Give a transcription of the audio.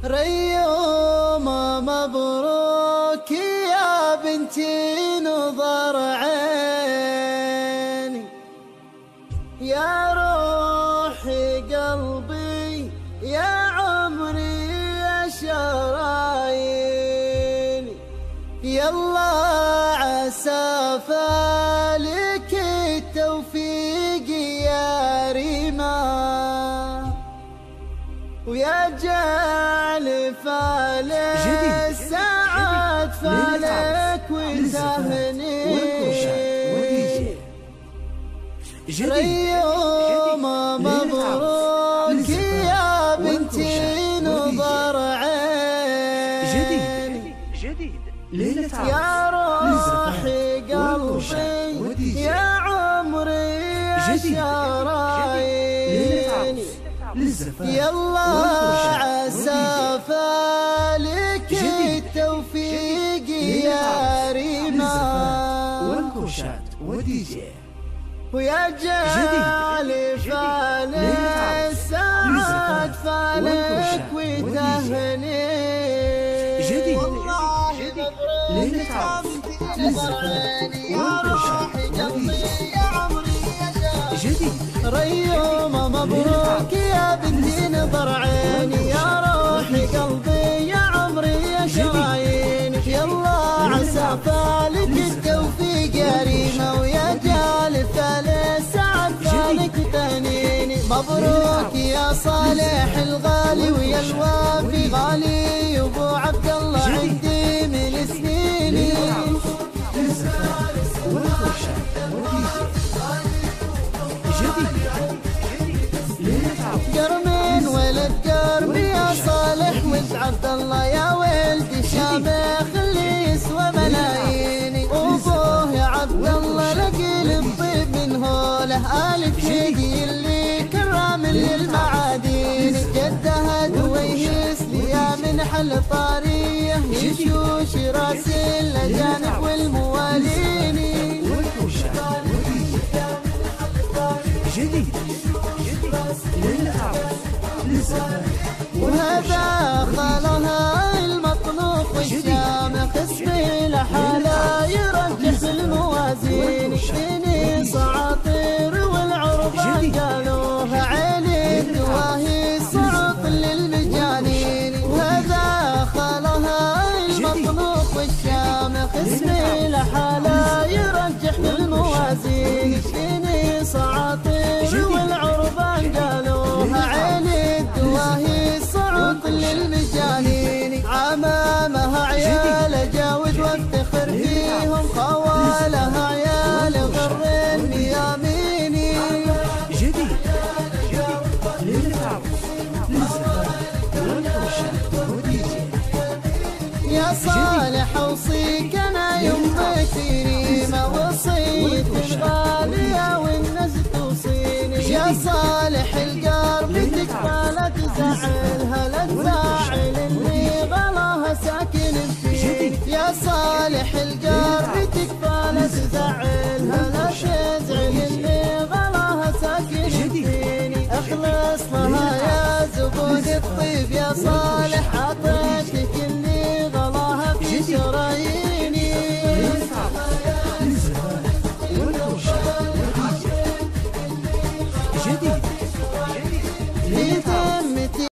ريوم مبروك يا بنتي نظر عيني، يا روحي قلبي يا عمري يا شراييني، يلا عسى فالك التوفيق يا ريما، ويا جعل فالك سعد فالك وتهني. ريوم مبروك يا بنتي نظر عيني، يا روحي قلبي يا عمري يا شراييني، يلا عسى فالك التوفيق يا ريما، ويا جعل فالك سعد فالك وتهني. والله مبروك يا بنتي نظر عيني، يا روحي قلبي يا عمري يا شراييني. ريوم مبروك يا بنتي نظر عيني، يا روحي قلبي يا عمري يا شراييني، يلا عسى فالك التوفيق يا ريما، ويا جال فالك سعد فالك تهنيني. مبروك يا صالح الغالي ويا الوافي غالي، يا ابو عبد الله عندي من سنيني. قرمين ولد قرمي يا صالح ولد عبد الله، يا ولدي شامخ اللي يسوى ملاييني، وابوه يا عبد الله لقي الطيب من هوله، الف هدي اللي كرام للمعادين، جده دويس ليا من حل طاريه، يشوش راس الاجانب والمواليني. وهذا خالها المطلوب والشامخ، اسمي لحاله يرجح بالموازين، فيني صعاطير والعربان قالوها عيني الدواهي صعب للمجانين. وهذا خالها المطلوب والشامخ، اسمي لحاله يرجح بالموازين، فيني صعاطير والعربان قالوها عيني الدواهي صعب للمجانين. عمامها عيال اجاود وافتخر فيهم، خوالها عيال غر المياميني. يا صالح اوصيك انا يمك ريمه، وصية الغاليه والناس توصيني، يا صالح القرب تكفى لا تزعلها، لا تزعل اللي غلاها ساكن فيني، يا صالح القرب تكفى لا تزعلها، لا تزعل اللي غلاها ساكن فيني. اخلص لها يا زبون الطيب يا صالح،